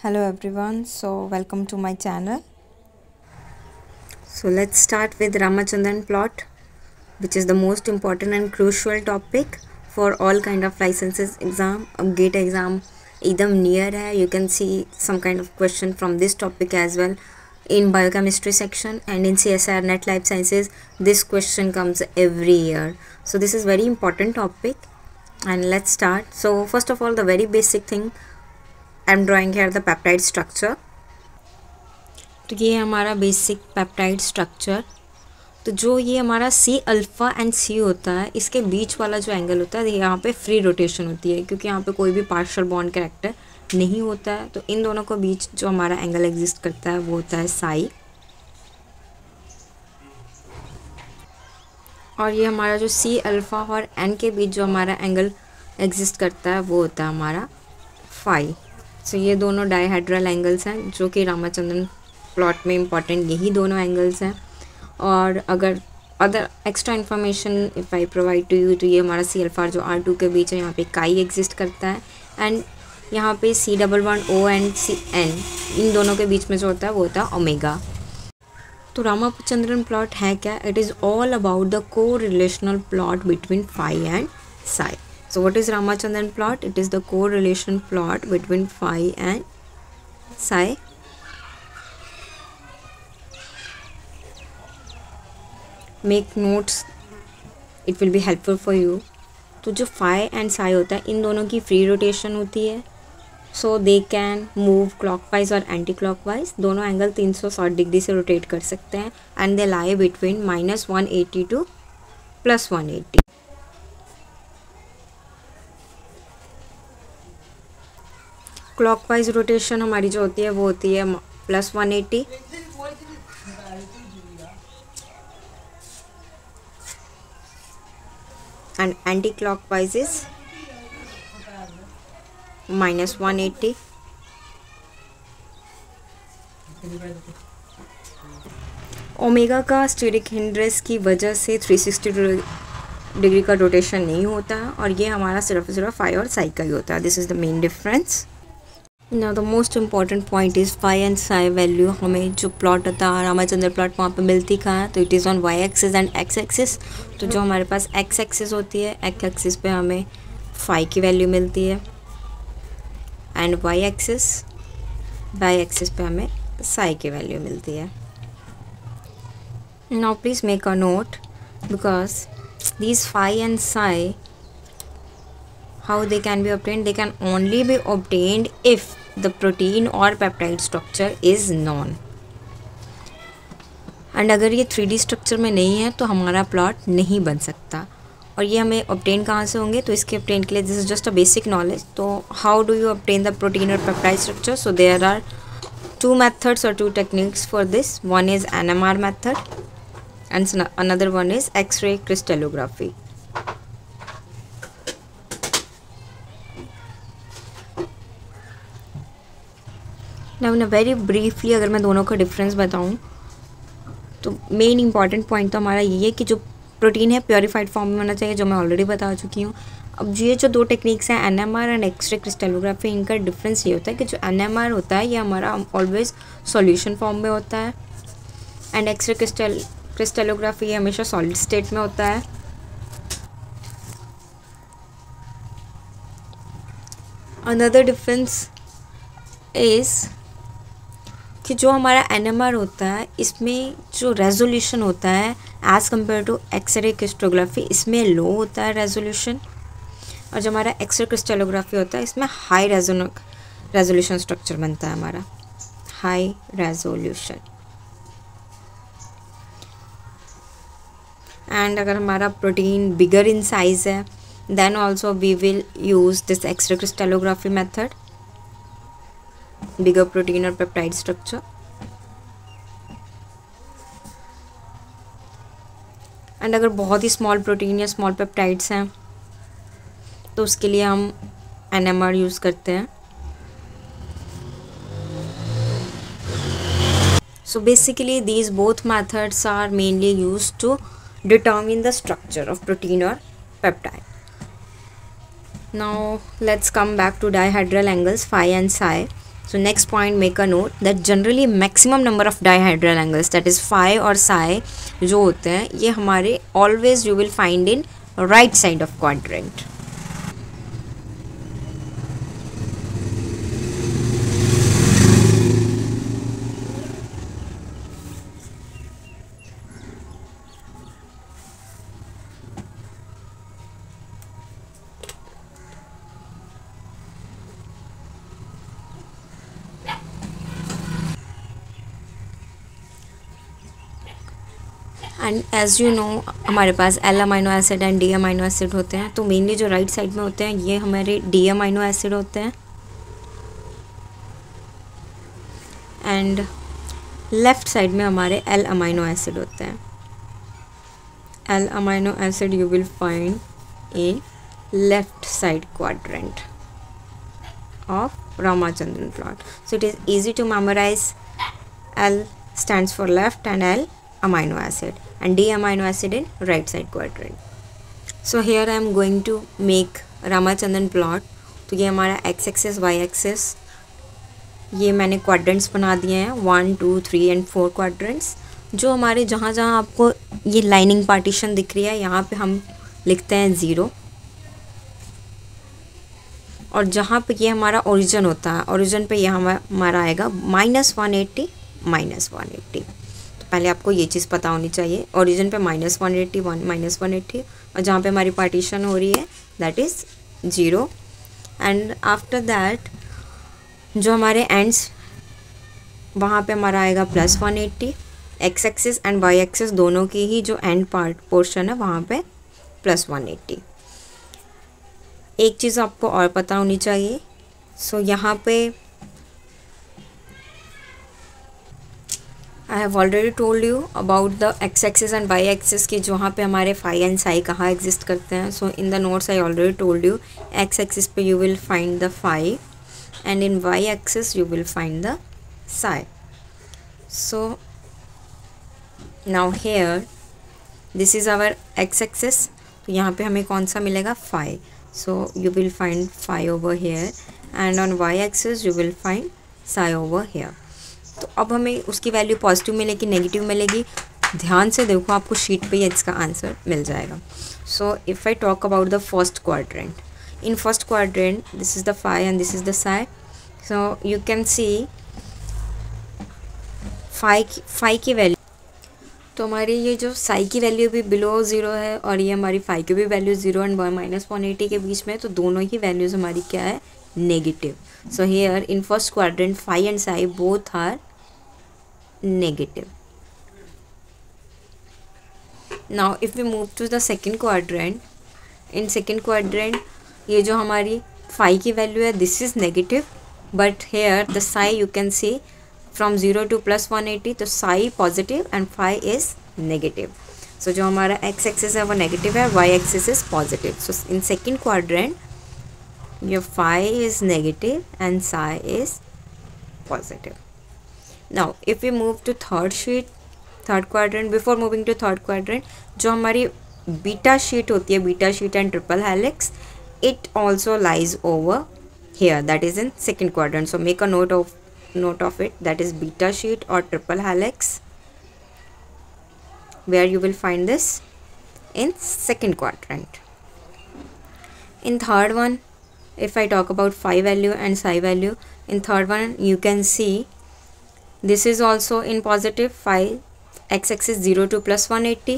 Hello everyone, so welcome to my channel. So let's start with Ramachandran plot, which is the most important and crucial topic for all kind of licenses exam. GATE exam एकदम near है. You can see some kind of question from this topic as well in biochemistry section, and in CSR Net Life Sciences this question comes every year. So this is very important topic, and let's start. So first of all, the very basic thing, I'm drawing here the peptide structure. तो ये हमारा basic peptide structure. तो जो ये हमारा सी alpha and सी होता है, इसके बीच वाला जो एंगल होता है, यहाँ पे फ्री रोटेशन होती है क्योंकि यहाँ पे कोई भी पार्शियल बॉन्ड कैरेक्टर नहीं होता है. तो इन दोनों के बीच जो हमारा एंगल एग्जिस्ट करता है वो होता है साई. और ये हमारा जो सी अल्फ़ा और एन के बीच जो हमारा एंगल एग्जिस्ट करता है वो होता है हमारा फाई. सो ये दोनों डायहेड्रल एंगल्स हैं जो कि रामाचंद्रन प्लॉट में इम्पॉर्टेंट यही दोनों एंगल्स हैं. और अगर other extra information if I provide to you, तो ये हमारा सी अल्फा जो R2 के बीच है, यहाँ पे काई एग्जिस्ट करता है. एंड यहाँ पे C11O एंड CN, इन दोनों के बीच में जो होता है वो होता है ओमेगा. तो रामाचंद्रन प्लॉट है क्या? It is all about the correlational plot between phi and psi. So what is Ramachandran plot? It is the correlation plot between phi and psi. Make notes, it will be helpful for you. तो जो phi and psi होता है, इन दोनों की free rotation होती है. So they can move clockwise और anti clockwise. दोनों एंगल 360 डिग्री से रोटेट कर सकते हैं. And they lie between -180 to +180. Clockwise rotation हमारी जो होती है वो होती है +180. And anti clockwise is -180. Omega का स्टीरिक हिंड्रेस की वजह से 360 डिग्री का रोटेशन नहीं होता, और ये हमारा सिर्फ फाई और साई का ही होता है. This is the main difference. Now the most important point is phi and psi value. हमें जो प्लॉट होता है रामाचंद्र प्लॉट वहाँ पे मिलती कहाँ है? तो it is on Y axis and X axis. तो जो हमारे पास एक्स एक्सिस होती है, एक्स एक्सिस पे हमें फाई की वैल्यू मिलती है, एंड वाई एक्सिस पे हमें साई की वैल्यू मिलती है. Now please make a note, because these phi and psi, how they can be obtained? They can only be obtained if the protein or peptide structure is known. and अगर ये 3D structure में नहीं है तो हमारा plot नहीं बन सकता. और ये हमें ऑब्टेन कहाँ से होंगे? तो इसके ऑब्टेन के लिए this is just a basic knowledge. तो how do you obtain the protein और peptide structure? So there are 2 methods or 2 techniques for this. One is NMR method and another one is X-ray crystallography. Now very briefly अगर मैं दोनों का difference बताऊँ तो main important point तो हमारा ये है कि जो प्रोटीन है प्योरीफाइड फॉर्म में होना चाहिए, जो मैं ऑलरेडी बता चुकी हूँ. अब ये जो 2 टेक्निक्स हैं NMR एंड एक्सरे क्रिस्टलोग्राफी, इनका डिफरेंस ये होता है कि जो NMR होता है ये हमारा ऑलवेज सॉल्यूशन फॉर्म में होता है, एंड एक्सरे क्रिस्टलोग्राफी हमेशा सॉलिड स्टेट में होता है. अनदर डिफरेंस इज़ कि जो हमारा NMR होता है इसमें जो रेजोल्यूशन होता है as compare to X-ray crystallography, इसमें लो होता है रेजोल्यूशन. और जो हमारा एक्सरे क्रिस्टलोग्राफी होता है इसमें हाई रेजोल्यूशन स्ट्रक्चर बनता है हमारा, हाई रेजोल्यूशन. एंड अगर हमारा प्रोटीन बिगर इन साइज है then also we will use this X-ray crystallography method, bigger protein और पेप्टाइड स्ट्रक्चर. एंड अगर बहुत ही स्मॉल प्रोटीन या स्मॉल पेप्टाइड्स हैं तो उसके लिए हम NMR यूज़ करते हैं. So basically these both methods are mainly used to determine the structure of protein or peptide. Now let's come back to dihedral angles phi and psi. So next point, make a note that generally maximum number of dihedral angles, that is phi और psi जो होते हैं, ये हमारे always you will find in right side of quadrant. And as you know हमारे पास L amino acid and D amino acid होते हैं, तो मेनली जो राइट साइड में होते हैं ये हमारे डी अमाइनो एसिड होते हैं एंड लेफ्ट साइड में हमारे एल अमाइनो एसिड होते हैं. L amino acid you will find in left side quadrant of Ramachandran plot. So it is easy to memorize. L stands for left and L amino acid and D amino acid in right side quadrant. So here I am going to make Ramachandran plot. तो ये हमारा x axis y axis ये मैंने quadrants बना दिए हैं 1 2 3 and 4 quadrants. जो हमारे जहाँ जहाँ आपको ये lining partition दिख रही है यहाँ पे हम लिखते हैं 0 और जहाँ पे ये हमारा ओरिजिन होता है ओरिजिन पे ये हमारा आएगा -180 -180. तो पहले आपको ये चीज़ पता होनी चाहिए ओरिजिन पे -180 -180 और जहाँ पे हमारी पार्टीशन हो रही है that is 0 and after that जो हमारे एंड्स वहाँ पे हमारा आएगा +180. X axis and Y axis दोनों की ही जो एंड पार्ट पोर्शन है वहाँ पे +180. एक चीज़ आपको और पता होनी चाहिए. सो यहाँ पे I have already told you about the X axis and Y axis की जहाँ पे हमारे फाई एंड साई कहाँ एग्जिस्ट करते हैं. So in the notes I already told you X axis पे you will find the phi and in Y axis you will find the psi. So now here this is our X axis. तो यहाँ पे हमें कौन सा मिलेगा phi. So you will find phi over here and on y axis you will find psi over here. तो अब हमें उसकी वैल्यू पॉजिटिव मिलेगी नेगेटिव मिलेगी. ध्यान से देखो आपको शीट पे ही इसका आंसर मिल जाएगा. So if I talk about the first quadrant, in first quadrant this is the phi and this is the psi. So you can see phi की वैल्यू तो हमारी ये जो साई की वैल्यू भी बिलो 0 है और ये हमारी फाई की भी वैल्यू 0 एंड -180 के बीच में, तो दोनों ही वैल्यूज़ हमारी क्या है negative. So here in first quadrant phi and psi both are negative. Now if we move to the second quadrant, in second quadrant ये जो हमारी फाई की वैल्यू है this is negative but here the psi you can see from 0 to +180 तो psi positive and phi is negative. So जो हमारा X axis है वो नेगेटिव है, Y axis is positive. So in second quadrant your phi is negative and psi is positive. Now if we move to third sheet, third quadrant, before moving to third quadrant जो हमारी beta sheet होती है, beta sheet and triple helix, it also lies over here that is in second quadrant. So make a note of it, that is beta sheet or triple helix, where you will find this in second quadrant. In third one, if I talk about phi value and psi value, in third one you can see this is also in positive. Phi x axis 0 to +180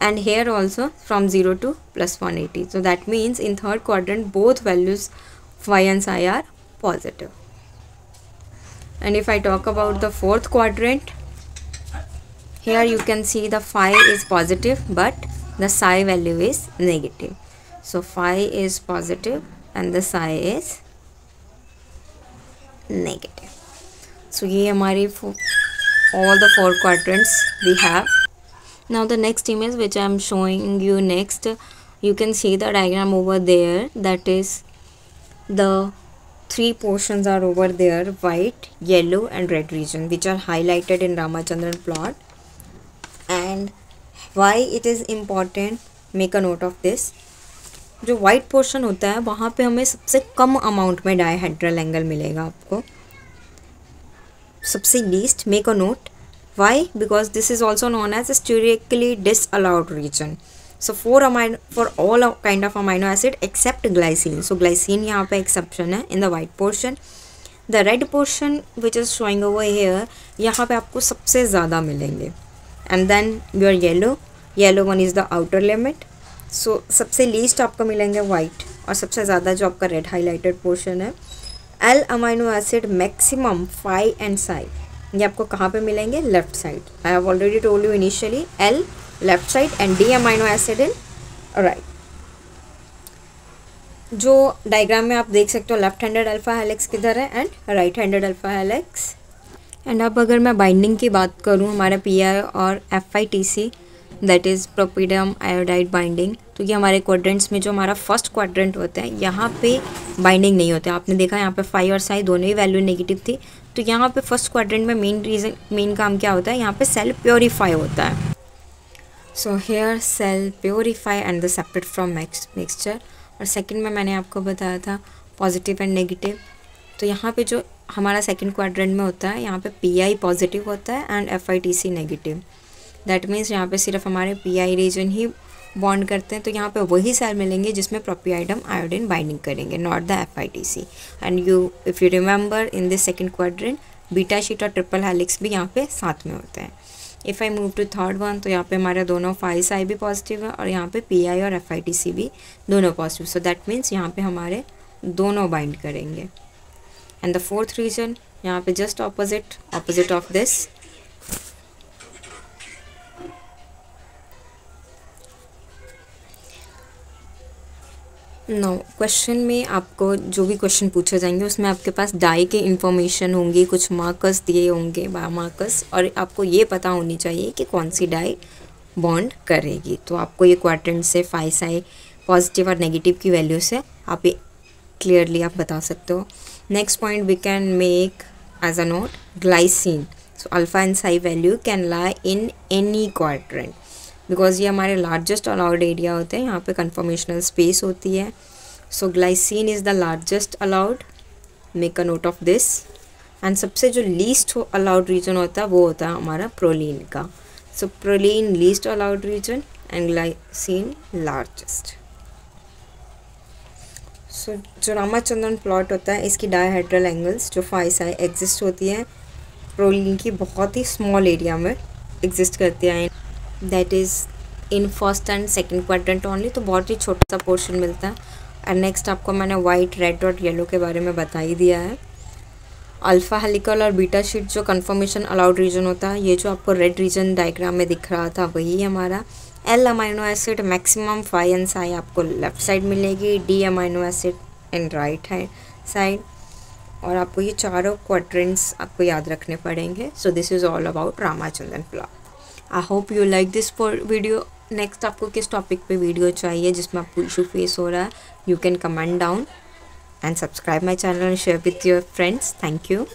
and here also from 0 to +180. So that means in third quadrant both values phi and psi are positive. And if I talk about the fourth quadrant, here you can see the phi is positive but the psi value is negative. So phi is positive and the psi is negative. So ये हमारी all the four quadrants we have. Now the next image which I am showing you next, you can see the diagram over there, that is the three portions are over there, white, yellow and red region, which are highlighted in Ramachandran plot. And why it is important, make a note of this. जो white portion होता है वहाँ पे हमें सबसे कम amount में dihedral angle मिलेगा आपको. सबसे least make a note. Why? Because this is also known as sterically disallowed region. So for all kind of amino acid except glycine. So glycine यहाँ पे एक्सेप्शन है in the white portion. The red portion which is showing over here, यहाँ पे आपको सबसे ज़्यादा मिलेंगे. And then your yellow one is the outer limit. So सबसे लीस्ट आपको मिलेंगे वाइट, और सबसे ज़्यादा जो आपका रेड हाईलाइटेड पोर्शन है. L amino acid maximum phi and psi, ये आपको कहाँ पे मिलेंगे? Left side. I have already told you initially, L left side and D amino acid in right. जो डायग्राम में आप देख सकते हो, लेफ्ट हैंडेड अल्फा हेलिक्स किधर है and right handed alpha helix. And अब अगर मैं बाइंडिंग की बात करूँ, हमारा PI और FITC that is propidium iodide binding, तो ये हमारे क्वाड्रेंट्स में जो हमारा फर्स्ट क्वाड्रेंट होता है, यहाँ पे बाइंडिंग नहीं होती. आपने देखा यहाँ पे फाई और साई दोनों ही वैल्यू नेगेटिव थी. तो यहाँ पे फर्स्ट क्वाड्रेंट में मेन काम क्या होता है? यहाँ पे सेल प्योरीफाई होता है. So here cell purify and the separate from mixture. और सेकंड में मैंने आपको बताया था पॉजिटिव एंड नेगेटिव. तो यहाँ पे जो हमारा सेकंड क्वाड्रेंट में होता है, यहाँ पे PI पॉजिटिव होता है and FITC negative. That means यहाँ पे सिर्फ हमारे PI रीजन ही बॉन्ड करते हैं. तो यहाँ पे वही सेल मिलेंगे जिसमें प्रोपियाइडम आयोडीन बाइंडिंग करेंगे, not the FITC. And if you remember in this second quadrant, beta sheet और ट्रिपल हेलिक्स भी यहाँ पे साथ में होते हैं. If I move to third one, तो यहाँ पे हमारे दोनों फाई साई भी पॉजिटिव है और यहाँ पे PI और FITC भी दोनों पॉजिटिव. सो दैट मीन्स यहाँ पे हमारे दोनों बाइंड करेंगे. एंड द फोर्थ रीजन यहाँ पे just opposite of this. No question में आपको जो भी क्वेश्चन पूछे जाएंगे उसमें आपके पास डाई के इन्फॉर्मेशन होंगी, कुछ मार्कर्स दिए होंगे, बायोमार्कर्स, और आपको ये पता होनी चाहिए कि कौन सी डाई बॉन्ड करेगी. तो आपको ये क्वाड्रेंट से फाई साई पॉजिटिव और नेगेटिव की वैल्यू से आप ये क्लियरली आप बता सकते हो. Next point we can make as a note, glycine. So alpha and psi value can lie in any quadrant, because ये हमारे लार्जेस्ट अलाउड एरिया होते हैं, यहाँ पे कन्फर्मेशनल स्पेस होती है. So glycine is the largest allowed, make a note of this. And सबसे जो लीस्ट अलाउड रीजन होता है वो होता है हमारा प्रोलीन का. So proline least allowed region and glycine largest. So जो रामाचंद्रन प्लॉट होता है, इसकी डायहेड्रल एंगल्स जो फाई साई एग्जिस्ट होती हैं प्रोलीन की बहुत ही स्मॉल एरिया में एग्जिस्ट करती हैं, that is in first and second quadrant only. तो बहुत ही छोटा सा पोर्शन मिलता है. एंड नेक्स्ट आपको मैंने वाइट, रेड और येलो के बारे में बता ही दिया है. अल्फ़ा हेलिकल और बीटा शीट जो कन्फर्मेशन अलाउड रीजन होता है, ये जो आपको रेड रीजन डायग्राम में दिख रहा था वही हमारा. L amino acid maximum phi and psi आपको लेफ्ट साइड मिलेगी, D amino acid in right hand side. और आपको ये चारों क्वाड्रेंट्स आपको याद रखने पड़ेंगे. So this is all about Ramachandran plot. I hope you like this video. Next आपको किस टॉपिक पे वीडियो चाहिए जिसमें आपको इशू फेस हो रहा है, you can comment down and subscribe my channel and share with your friends. Thank you.